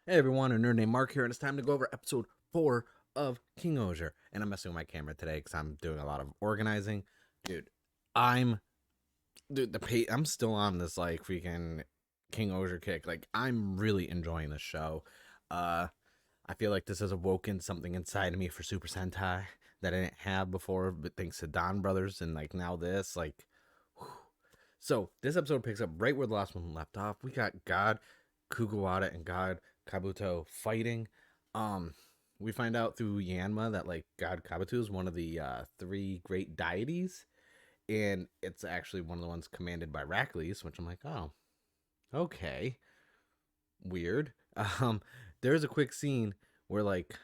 Hey everyone, a nerd named Mark here, and it's time to go over episode 4 of King-Ohger. And I'm messing with my camera today because I'm doing a lot of organizing. Dude, I'm I'm still on this like freaking King-Ohger kick. Like I'm really enjoying this show. Uh I feel like this has awoken something inside of me for Super Sentai that I didn't have before, but thanks to Don Brothers and like now this, like whew. So this episode picks up right where the last one left off. We got God Kuguwada and God Kabuto fighting. Um, we find out through Yanma that like God Kabuto is one of the three great deities, and it's actually one of the ones commanded by Rackley's, which I'm like, oh, okay, weird. There's a quick scene where like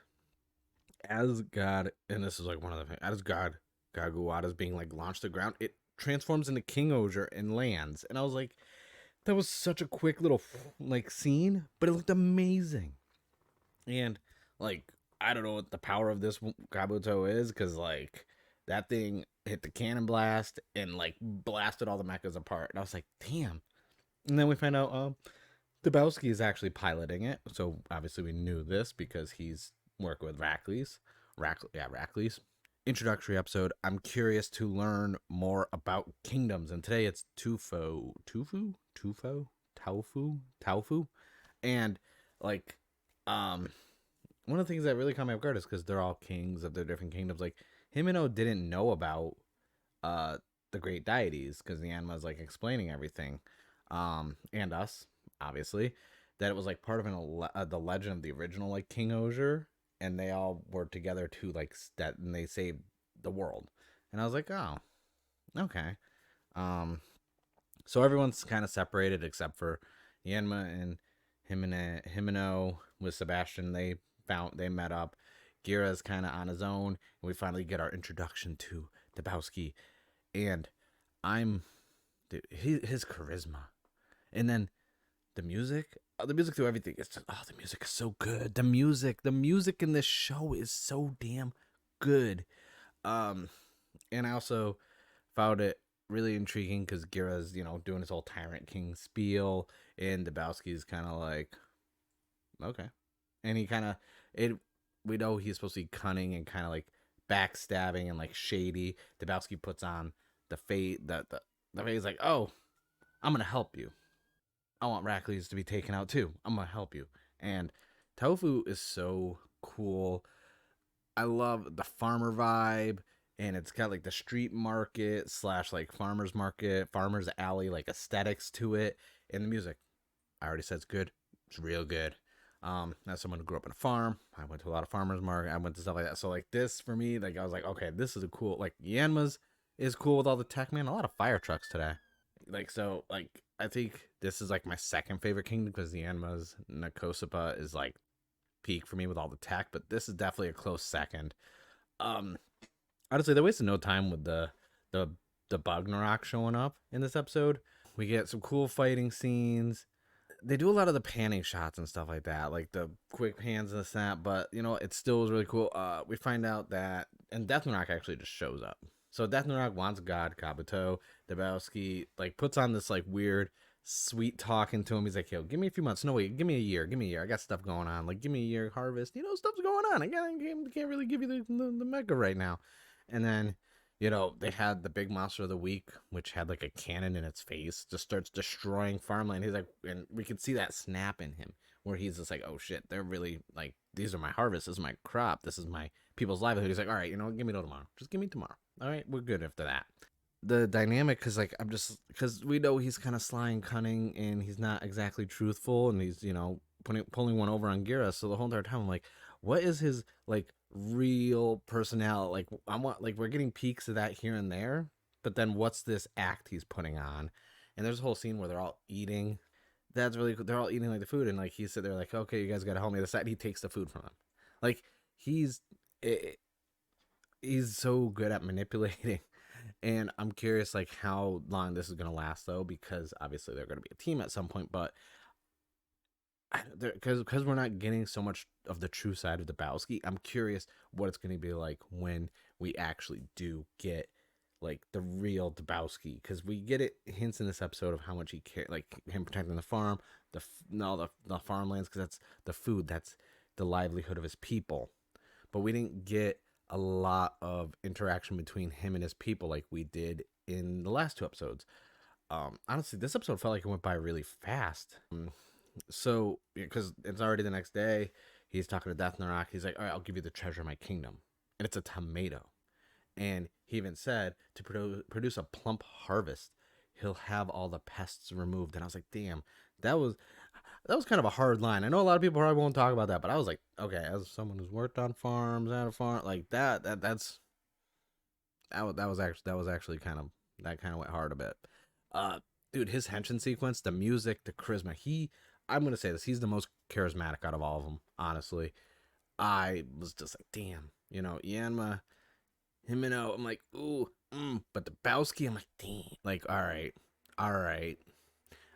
as God, and this is like one of the things, as God Kaguwada is being like launched to the ground, it transforms into King-Ohger and lands, and I was like, that was such a quick little like scene, but it looked amazing. And like I don't know what the power of this Kabuto is, because like that thing hit the cannon blast and like blasted all the mechas apart. And I was like, damn. And then we find out Dabowski is actually piloting it. So obviously we knew this because he's working with Rackley's. Rackley's. Introductory episode. I'm curious to learn more about kingdoms, and today it's Tofu, and like, um, one of the things that really caught me off guard is because they're all kings of their different kingdoms. Like Himeno didn't know about uh the great deities because the anima is like explaining everything, and us obviously that it was like part of the legend of the original like King Osier, and they all were together to like that, and they saved the world. And I was like, oh, okay. Um, so everyone's kind of separated except for Yanma and Himeno with Sebastian. They met up. Gira's kind of on his own, and we finally get our introduction to Dabowski. And I'm dude, his charisma, and then the music through everything. It's just, oh, the music is so good. The music in this show is so damn good. Um, and I also found it really intriguing because Gira's, doing his whole Tyrant King spiel, and Dabowski's kind of like, okay. And he kind of, it, we know he's supposed to be cunning and kind of like backstabbing and like shady. Dabowski puts on the fate, the face like, oh, I'm going to help you. I want Rackley's to be taken out too. I'm going to help you. And Tofu is so cool. I love the farmer vibe, and it's got like the street market slash like farmers market, farmers alley like aesthetics to it, and the music. I already said it's good. It's real good. As someone who grew up in a farm, I went to a lot of farmers market. I went to stuff like that. So like this for me, like I was like, okay, this is a cool. Like Yanma's is cool with all the tech, man. A lot of fire trucks today. Like so, like I think this is like my second favorite kingdom because the Yanma's Nakosapa is like peak for me with all the tech, but this is definitely a close second. Um, Honestly, they wasted no time with the the Bugnarok showing up in this episode. We get some cool fighting scenes. They do a lot of the panning shots and stuff like that, like the quick pans and the snap. But it still was really cool. We find out that and Death Rock actually just shows up. So Death Rock wants God Kabuto. Dabowski like puts on this like weird sweet talking to him. He's like, "Yo, give me a few months. No wait, give me a year. Give me a year. I got stuff going on. Like, give me a year harvest. Stuff's going on. I can't really give you the mecha right now." And then they had the big monster of the week, which had like a cannon in its face, just starts destroying farmland. He's like, and we could see that snap in him where he's just like, oh shit, they're really like, these are my harvest, this is my crop, this is my people's livelihood. He's like, all right, give me till tomorrow. Just give me tomorrow. All right, we're good after that. The dynamic, because like I'm just because we know he's kind of sly and cunning, and he's not exactly truthful, and he's pulling one over on Gira. So the whole entire time I'm like, what is his like real personality? Like I want like we're getting peaks of that here and there, but then what's this act he's putting on? And there's a whole scene where they're all eating. That's really cool. They're all eating like the food, and like he's sitting there like, okay, you guys got to help me. The side he takes the food from them, like he's eh, he's so good at manipulating. And I'm curious like how long this is going to last though, because obviously they're going to be a team at some point. But because we're not getting so much of the true side of Dabowski, I'm curious what it's going to be like when we actually do get like the real Dabowski, because we get it hints in this episode of how much he cared, like him protecting the farm, the farmlands, because that's the food, that's the livelihood of his people. But we didn't get a lot of interaction between him and his people like we did in the last two episodes. Honestly, this episode felt like it went by really fast. So, because it's already the next day, he's talking to Death Narok. He's like, "All right, I'll give you the treasure of my kingdom," and it's a tomato. And he even said to produce a plump harvest, he'll have all the pests removed. And I was like, "Damn, that was that was kind of a hard line." I know a lot of people probably won't talk about that, but I was like, okay, as someone who's worked on farms, at a farm like that was actually kind of that kind of went hard a bit. Uh, Dude, his henshin sequence, the music, the charisma. I'm gonna say this, he's the most charismatic out of all of them. Honestly, I was just like, damn, Yanma, Himeno. I'm like, ooh, but the Dabowski, I'm like, damn, like, all right.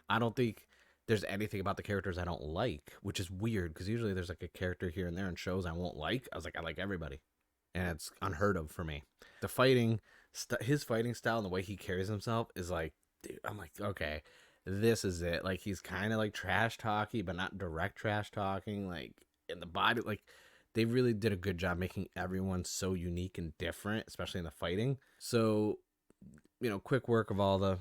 I don't think there's anything about the characters I don't like, which is weird because usually there's like a character here and there in shows I won't like. I was like, I like everybody, and it's unheard of for me. The fighting, his fighting style and the way he carries himself is like, dude, I'm like, okay, this is it. Like he's kind of like trash talky, but not direct trash talking. Like in the body, like they really did a good job making everyone so unique and different, especially in the fighting. So, quick work of all the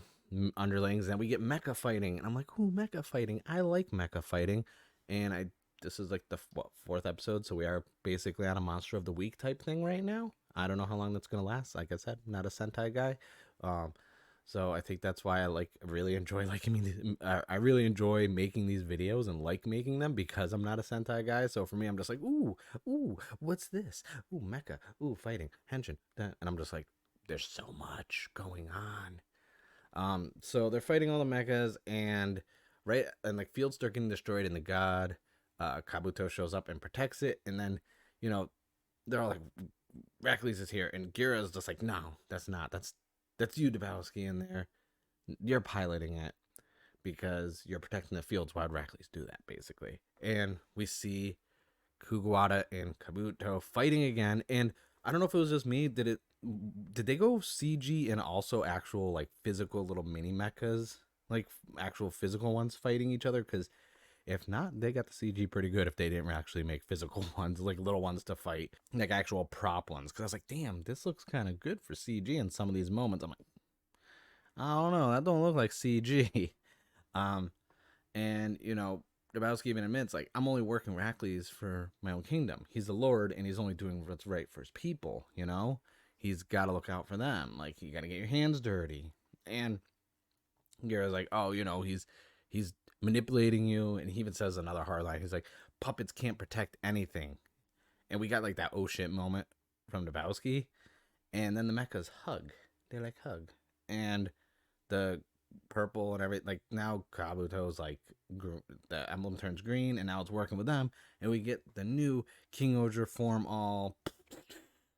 underlings, and we get mecha fighting, and I'm like, ooh, mecha fighting. I like mecha fighting, and this is like the fourth episode, so we are basically on a monster of the week type thing right now. I don't know how long that's gonna last. Like I said, I'm not a Sentai guy, um, so I think that's why I really enjoy I really enjoy making these videos and like making them because I'm not a Sentai guy. So for me, I'm just like, ooh, what's this? Ooh, mecha, ooh, fighting, henshin, and I'm just like, there's so much going on. So they're fighting all the mechas, and like fields start getting destroyed, and the god Kabuto shows up and protects it, and then you know they're all like, Rackley's is here, and Gira's just like, no, that's you, Dabowski, in there. You're piloting it because you're protecting the fields. Why'd Rackley's do that, basically? And we see Kuguwata and Kabuto fighting again, and I don't know if it was just me. Did they go CG and also actual like physical little mini mechas, like actual physical ones fighting each other? Because if not, they got the CG pretty good. If they didn't actually make physical ones, like little ones to fight, like actual prop ones. Because I was like, damn, this looks kind of good for CG in some of these moments. I'm like, I don't know, that don't look like CG. um, and Dabowski even admits, like, I'm only working Rackley's for my own kingdom. He's the Lord, and he's only doing what's right for his people. He's got to look out for them. Like, you got to get your hands dirty. And Gara's like, oh, he's manipulating you, and he even says another hard line. He's like, puppets can't protect anything. And we got like that oh shit moment from Dabowski, and then the mechas hug. They like hug, and the purple and everything. Like now, Kabuto's like the emblem turns green, and now it's working with them, and we get the new King-Ohger form all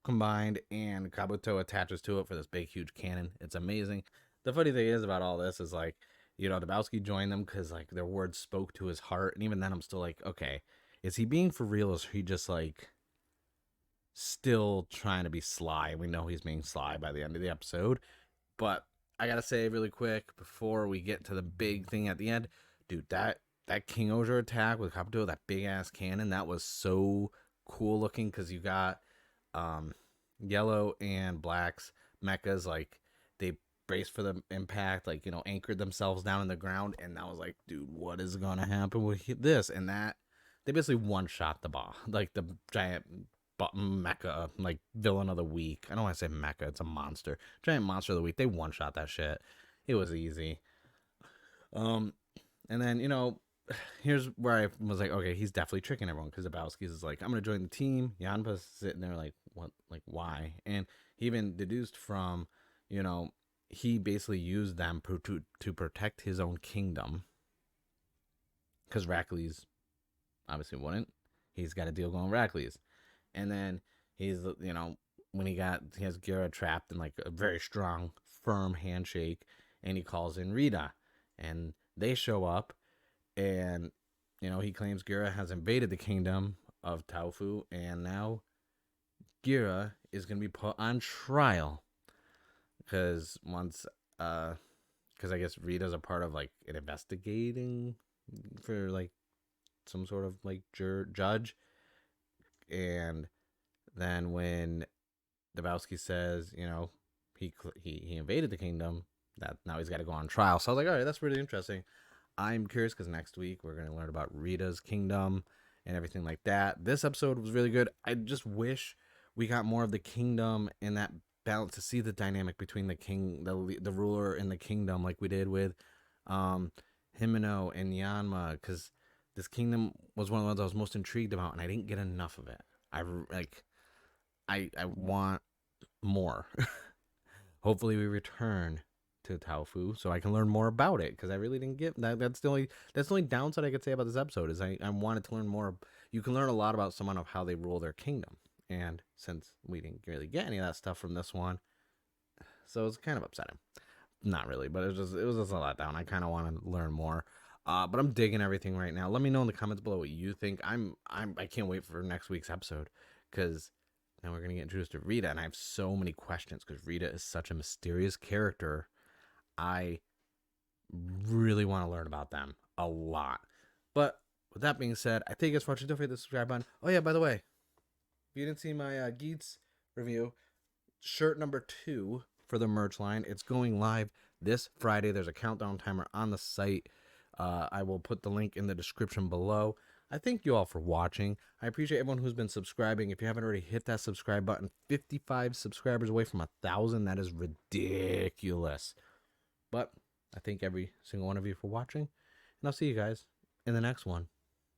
combined, and Kabuto attaches to it for this big, huge cannon. It's amazing. The funny thing is about all this is like, Dabowski joined them because like their words spoke to his heart, and even then, I'm still like, okay, is he being for real? Or is he just like still trying to be sly? We know he's being sly by the end of the episode, but I gotta say really quick before we get to the big thing at the end, dude, that King-Ohger attack with Kabuto, that big ass cannon, that was so cool looking because you got yellow and black's mechas, like they braced for the impact, like anchored themselves down in the ground, and I was like, dude, what is gonna happen with this? And that they basically one shot the boss, like the giant mecha, like villain of the week. I don't want to say mecha, it's a monster, giant monster of the week. They one shot that shit. It was easy. And then here's where I was like, okay, he's definitely tricking everyone because Dabowski's is like, I'm gonna join the team. Yanpa's sitting there like, what, like why? And he even deduced from, he basically used them to protect his own kingdom because Rackley's obviously wouldn't. He's got a deal going with Rackley's. And then he's, when he has Gira trapped in like a very strong, firm handshake, and he calls in Rita, and they show up, and he claims Gira has invaded the kingdom of Tofu, and now Gira is gonna be put on trial. because once because I guess Rita's a part of like an investigating for like some sort of like judge, and then when Dabowski says, he invaded the kingdom, that now he's got to go on trial. So I was like, all right, that's really interesting. I'm curious because next week we're going to learn about Rita's kingdom and everything like that. This episode was really good. I just wish we got more of the kingdom and that balance to see the dynamic between the king, the ruler, and the kingdom, like we did with Himeno and Yanma, because this kingdom was one of the ones I was most intrigued about, and I didn't get enough of it. I want more. Hopefully, we return to Tofu so I can learn more about it, because I really didn't get that. That's the only downside I could say about this episode is I wanted to learn more. You can learn a lot about someone of how they rule their kingdom, and since we didn't really get any of that stuff from this one, so it's kind of upsetting. Not really, but it was just a letdown. I kind of want to learn more. But I'm digging everything right now. Let me know in the comments below what you think. I can't wait for next week's episode, because now we're gonna get introduced to Rita, and I have so many questions because Rita is such a mysterious character. I really want to learn about them a lot. But with that being said, I thank you guys for watching. Don't forget the subscribe button. Oh yeah, by the way, if you didn't see my Geets review, shirt number 2 for the merch line, it's going live this Friday. There's a countdown timer on the site. I will put the link in the description below. I thank you all for watching. I appreciate everyone who's been subscribing. If you haven't already, hit that subscribe button. 55 subscribers away from 1,000. That is ridiculous. But I thank every single one of you for watching, and I'll see you guys in the next one.